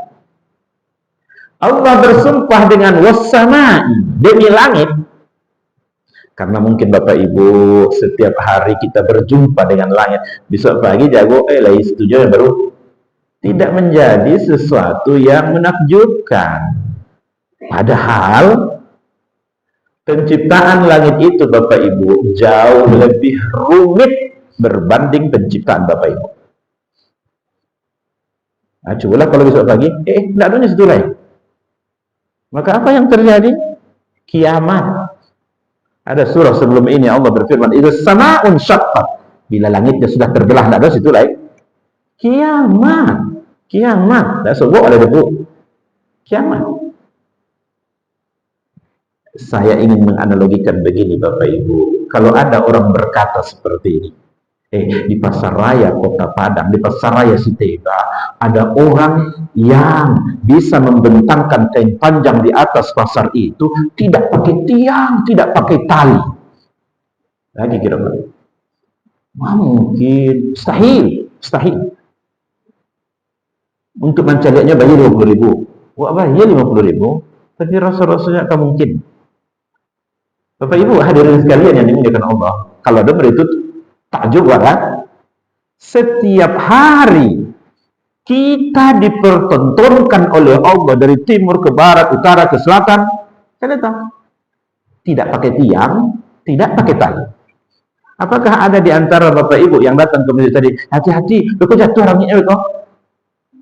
Speaker 1: Allah bersumpah dengan wassama'i, demi langit. Karena mungkin Bapak Ibu setiap hari kita berjumpa dengan langit. Besok pagi jago, lagi setuju baru. Tidak menjadi sesuatu yang menakjubkan. Padahal penciptaan langit itu Bapak Ibu jauh lebih rumit berbanding penciptaan Bapak Ibu. Nah, cobalah kalau besok pagi, tidak adanya situ lain. Maka apa yang terjadi? Kiamat. Ada surah sebelum ini Allah berfirman, "Idza sama'un syaqqat." Bila langitnya sudah terbelah, tidak ada situ lain. Kiamat. Kiamat. Tidak sebut ada debu. Kiamat. Saya ingin menganalogikan begini Bapak Ibu. Kalau ada orang berkata seperti ini, di pasar raya Kota Padang, di pasar raya Sitega, ada orang yang bisa membentangkan kain panjang di atas pasar itu, tidak pakai tiang, tidak pakai tali. Lagi kira-kira. Mungkin, mustahil. Untuk mencarinya bayar 20.000. Wah, bayar 50.000, tapi rasa-rasanya tak mungkin. Bapak Ibu hadirin sekalian yang dimuliakan Allah, kalau dengar itu takjub kan? Setiap hari kita dipertontonkan oleh Allah dari timur ke barat, utara ke selatan, tidak pakai tiang, tidak pakai tali. Apakah ada di antara Bapak Ibu yang datang ke masjid tadi, hati-hati, kok jatuh orangnya kok?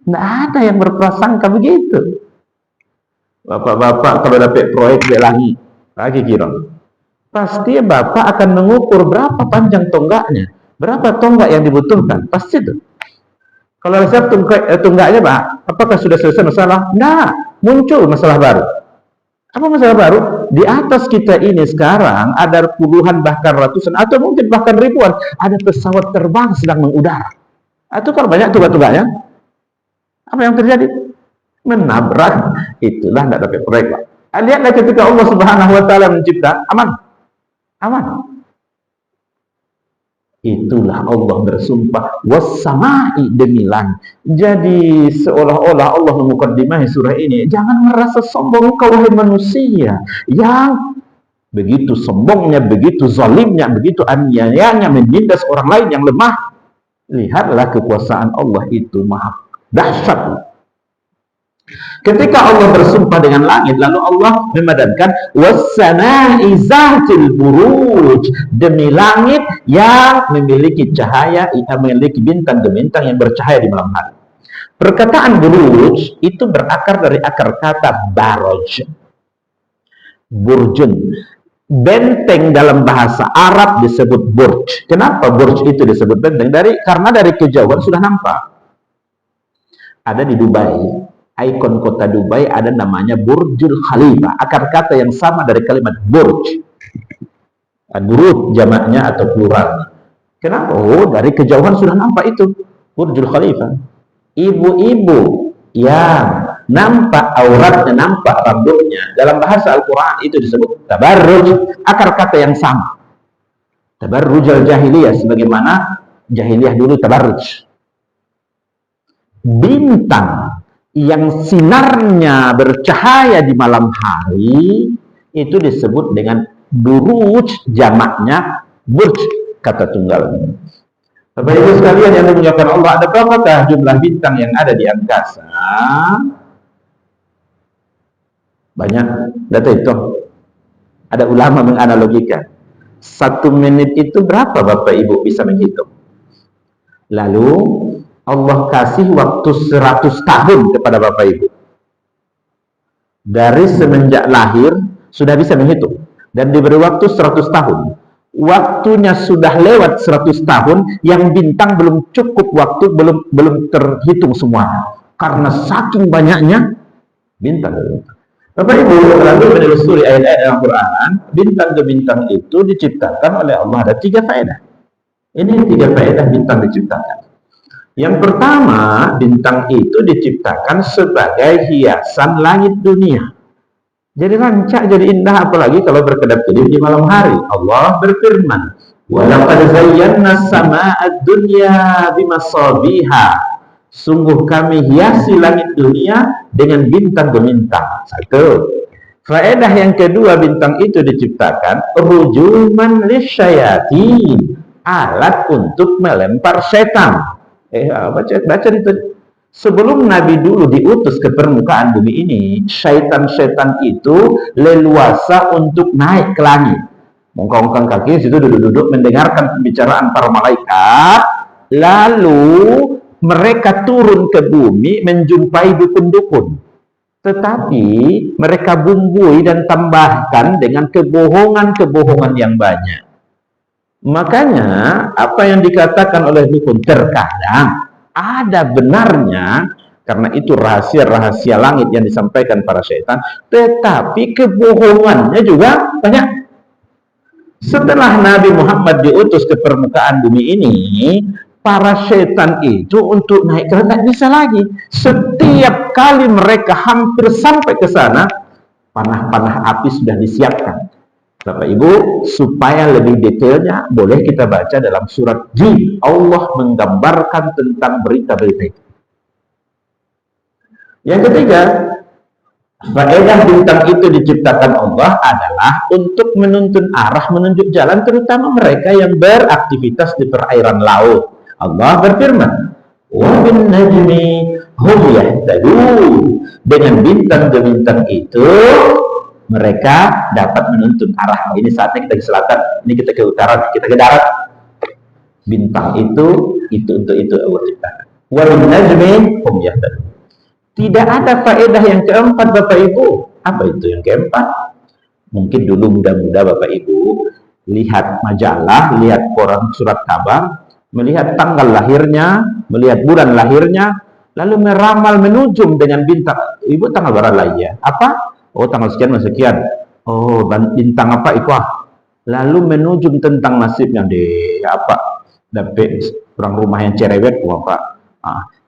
Speaker 1: Tidak ada yang berprasangka begitu. Bapak-bapak kalau dapat proyek di langit, lagi kira, pasti Bapak akan mengukur berapa panjang tonggaknya, berapa tonggak yang dibutuhkan, pasti itu. Kalau resep tonggaknya Pak, apakah sudah selesai masalah? Nah, muncul masalah baru. Apa masalah baru? Di atas kita ini sekarang ada puluhan bahkan ratusan atau mungkin bahkan ribuan ada pesawat terbang sedang mengudara. Atau kalau banyak tonggak-tonggaknya, apa yang terjadi? Menabrak. Itulah tidak dapat proyek Pak. Lihatlah ketika Allah Subhanahu Wa Taala mencipta, aman. Itulah Allah bersumpah wassama'i, demi langit. Jadi seolah-olah Allah memukaddimah surah ini, jangan merasa sombong kau wahai manusia yang begitu sombongnya, begitu zalimnya, begitu aniayanya menindas orang lain yang lemah. Lihatlah kekuasaan Allah itu maha dahsyat. Ketika Allah bersumpah dengan langit, lalu Allah memadankan wassama'i zatil buruj, demi langit yang memiliki cahaya, memiliki bintang-bintang yang bercahaya di malam hari. Perkataan buruj itu berakar dari akar kata baroj, burjun. Benteng dalam bahasa Arab disebut burj. Kenapa burj itu disebut benteng? Karena dari kejauhan sudah nampak. Ada di Dubai, ikon kota Dubai ada namanya Burjul Khalifah. Akar kata yang sama dari kalimat burj. Burj jamaknya atau pluralnya. Kenapa? Dari kejauhan sudah nampak itu Burjul Khalifah. Ibu-ibu yang nampak auratnya, nampak rambutnya, dalam bahasa Al-Quran itu disebut tabarruj. Akar kata yang sama. Tabarrujal jahiliyah, sebagaimana jahiliyah dulu tabarruj. Bintang yang sinarnya bercahaya di malam hari itu disebut dengan buruj, jamaknya burj, kata tunggal. Bapak Ibu sekalian yang dimuliakan Allah, ada berapakah jumlah bintang yang ada di angkasa? Banyak. Data itu ada ulama menganalogikan 1 menit itu berapa Bapak Ibu bisa menghitung. Lalu Allah kasih waktu 100 tahun kepada Bapak Ibu. Dari semenjak lahir sudah bisa menghitung. Dan diberi waktu 100 tahun. Waktunya sudah lewat 100 tahun, yang bintang belum cukup waktu, belum terhitung semuanya. Karena saking banyaknya bintang. Bapak Ibu, lalu menelusuri ayat-ayat Al-Quran, bintang ke bintang itu diciptakan oleh Allah. Ada 3 faedah. Ini 3 faedah bintang diciptakan. Yang pertama, bintang itu diciptakan sebagai hiasan langit dunia. Jadi rancak, jadi indah, apalagi kalau berkedap-kedip di malam hari. Allah berfirman, "Walaqad zayyana as-samaa'a ad-dunya bimasabiha." Sungguh kami hiasi langit dunia dengan bintang gemintang. Satu. Faedah yang kedua, bintang itu diciptakan rujuman lisyayatin, alat untuk melempar setan. Baca itu. Sebelum Nabi dulu diutus ke permukaan bumi ini, syaitan-syaitan itu leluasa untuk naik ke langit. Mengkongkong kaki situ duduk-duduk mendengarkan pembicaraan para malaikat, lalu mereka turun ke bumi menjumpai dukun-dukun. Tetapi mereka bumbui dan tambahkan dengan kebohongan-kebohongan yang banyak. Makanya apa yang dikatakan oleh dukun terkadang ada benarnya, karena itu rahasia-rahasia langit yang disampaikan para syaitan, tetapi kebohongannya juga banyak. Setelah Nabi Muhammad diutus ke permukaan bumi ini, para syaitan itu untuk naik ke tidak bisa lagi. Setiap kali mereka hampir sampai ke sana, panah-panah api sudah disiapkan. Bapak Ibu, supaya lebih detailnya boleh kita baca dalam surat Jin. Allah menggambarkan tentang berita-berita itu. Yang ketiga, faedah bintang itu diciptakan Allah adalah untuk menuntun arah, menunjuk jalan, terutama mereka yang beraktivitas di perairan laut. Allah berfirman, "Wa bin najmi hum yahtadun." Dengan bintang-bintang itu mereka dapat menuntun arah. Ini saatnya kita ke selatan, ini kita ke utara, kita ke darat. Bintang itu untuk itu Allah ciptakan. Wa bin najmi hum yahtadun. Tidak ada faedah yang keempat, Bapak Ibu. Apa itu yang keempat? Mungkin dulu muda-muda Bapak Ibu lihat majalah, lihat koran surat kabar, melihat tanggal lahirnya, melihat bulan lahirnya, lalu meramal menujum dengan bintang. Ibu tanggal berapa lahirnya? Apa? Oh, tanggal sekian, sekian. Oh, bintang apa itu? Lalu menujum tentang nasibnya deh, apa? Dapat orang rumah yang cerewet, apa?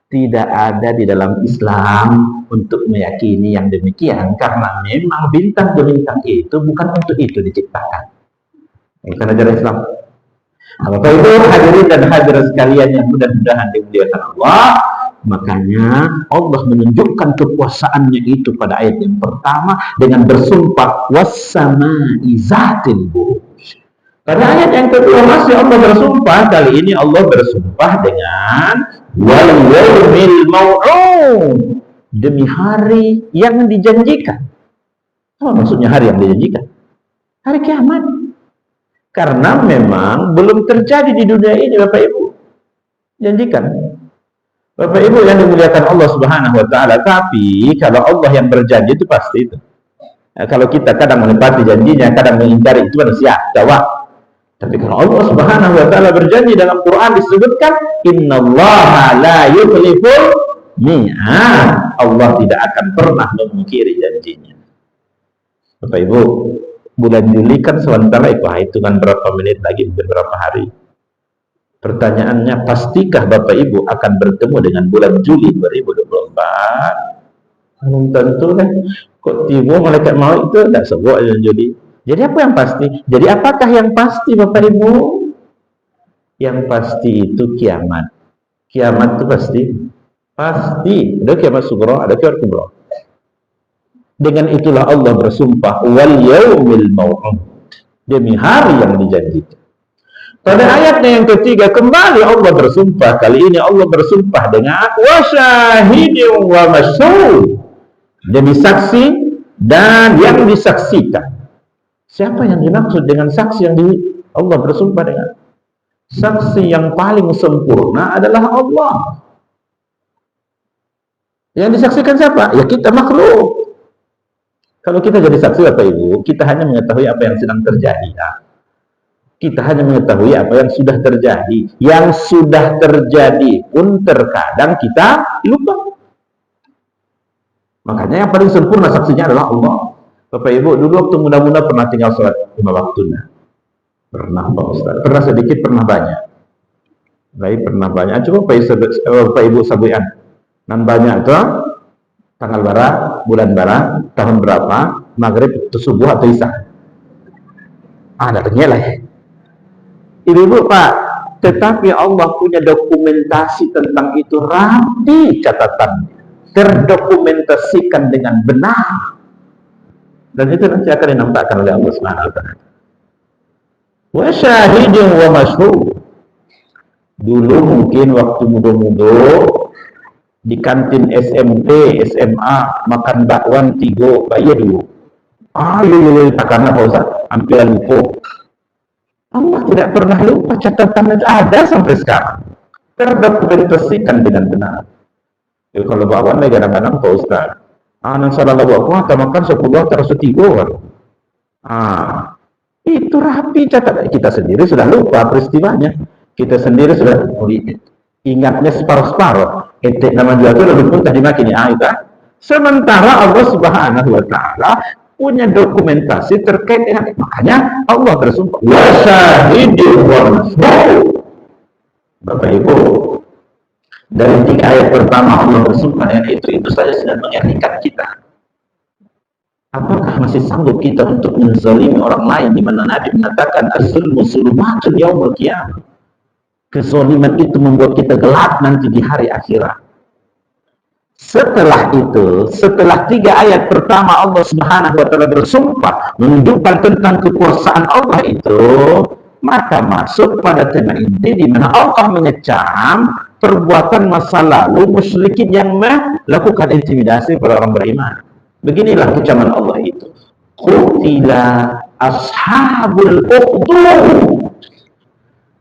Speaker 1: Tidak ada di dalam Islam untuk meyakini yang demikian, karena memang bintang-bintang itu bukan untuk itu diciptakan. Itu ajaran Islam. Bapak Ibu hadirin dan hadirat sekalian yang mudah-mudahan dimuliakan Allah, makanya Allah menunjukkan kekuasaannya itu pada ayat yang pertama dengan bersumpah was-sama'i zatil buruj. Pada ayat yang kedua masih Allah bersumpah, kali ini Allah bersumpah dengan wal yawmil mau'ud, demi hari yang dijanjikan. Apa maksudnya hari yang dijanjikan? Hari kiamat. Karena memang belum terjadi di dunia ini, Bapak Ibu. Janjikan. Bapak Ibu yang dimuliakan Allah Subhanahu wa taala, tapi kalau Allah yang berjanji itu pasti itu. Kalau kita kadang menepati janjinya, kadang mengingkari, itu manusia, jawab. Tapi kalau Allah Subhanahu wa taala berjanji, dalam Quran disebutkan innallaha la yukhliful mi'ad. Allah tidak akan pernah memungkiri janjinya. Bapak Ibu, bulan Juli kan sementara hitungan berapa menit lagi, beberapa hari. Pertanyaannya, pastikah Bapak Ibu akan bertemu dengan bulan Juli 2024? Belum tentu kan. Kok tiba malaikat maut itu tidak sebut bulan Juli. Jadi apa yang pasti? Jadi apakah yang pasti Bapak Ibu? Yang pasti itu kiamat. Kiamat itu pasti. Pasti. Ada kiamat sughra, ada kiamat kubra. Dengan itulah Allah bersumpah wal yaumil mau'ud, demi hari yang dijanjikan. Pada ayatnya yang ketiga kembali Allah bersumpah. Kali ini Allah bersumpah dengan wasyahidin wa masyhud, demi saksi dan yang disaksikan. Siapa yang dimaksud dengan saksi yang Allah bersumpah dengan? Saksi yang paling sempurna adalah Allah. Yang disaksikan siapa? Ya kita makhluk. Kalau kita jadi saksi Bapak Ibu, kita hanya mengetahui apa yang sedang terjadi. Ya. Kita hanya mengetahui apa yang sudah terjadi. Yang sudah terjadi pun terkadang kita lupa. Makanya yang paling sempurna saksinya adalah Allah. Bapak Ibu, dulu waktu muda-muda pernah tinggal sholat 5 waktu. Pernah Pak Ustaz. Pernah sedikit, pernah banyak. Baik, pernah banyak. Coba Bapak Ibu sabuyan. Nan banyak itu tanggal berapa, bulan berapa, tahun berapa, maghrib itu subuh atau isya. Ada ternyata. Ibu Pak, tetapi Allah punya dokumentasi tentang itu rapi catatan, terdokumentasikan dengan benar, dan itu nanti akan dinampakkan oleh Allah Subhanahu wa taala. Wa syahidun wa masyhud. Dulu mungkin waktu muda-muda di kantin SMP, SMA makan bakwan 3 bayar dulu. Iya, karena Pak Ustaz, hampir lupa. Allah tidak pernah lupa, catatan itu ada sampai sekarang, terdokumentasikan dengan benar. Jadi kalau bakwan lagi kadang-kadang Pak Ustaz, anak salah bakwan atau makan 10 atau 3 itu rapi catatan. Kita sendiri sudah lupa peristiwanya, kita sendiri sudah ingatnya separuh-separuh. Etik nama jatuh lebih pun tadi makin sementara Allah Subhanahu wa taala punya dokumentasi terkait dengan itu. Makanya Allah bersumpah wa syahidin wa masyhud. Bapak Ibu, dari 3 ayat pertama Allah bersumpah dengan itu saja sudah mengingatkan kita. Apakah masih sanggup kita untuk menzalimi orang lain, di mana Nabi mengatakan az-zulmu zulumatun yaumil qiyamah. Kezaliman itu membuat kita gelap nanti di hari akhirat. Setelah itu, setelah 3 ayat pertama Allah Subhanahu wa taala bersumpah menunjukkan tentang kekuasaan Allah itu, maka masuk pada tema inti di mana Allah mengecam perbuatan masa lalu musyrikin yang melakukan intimidasi pada orang beriman. Beginilah kecaman Allah itu. Qutila ashabul ukhdud.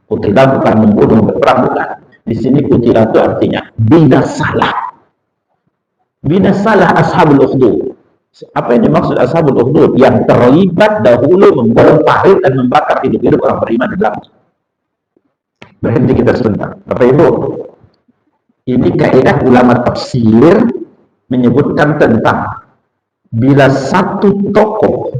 Speaker 1: Qutila bukan membunuh, berperang bukan. Di sini qutila itu artinya binasalah. Binasalah ashabul ukhdud. Apa yang dimaksud ashabul ukhdud? Yang terlibat dahulu membunuh, parit dan membakar hidup-hidup orang beriman dalam. Berhenti kita sebentar. Bapak Ibu, ini kaidah ulama tafsir menyebutkan tentang bila satu tokoh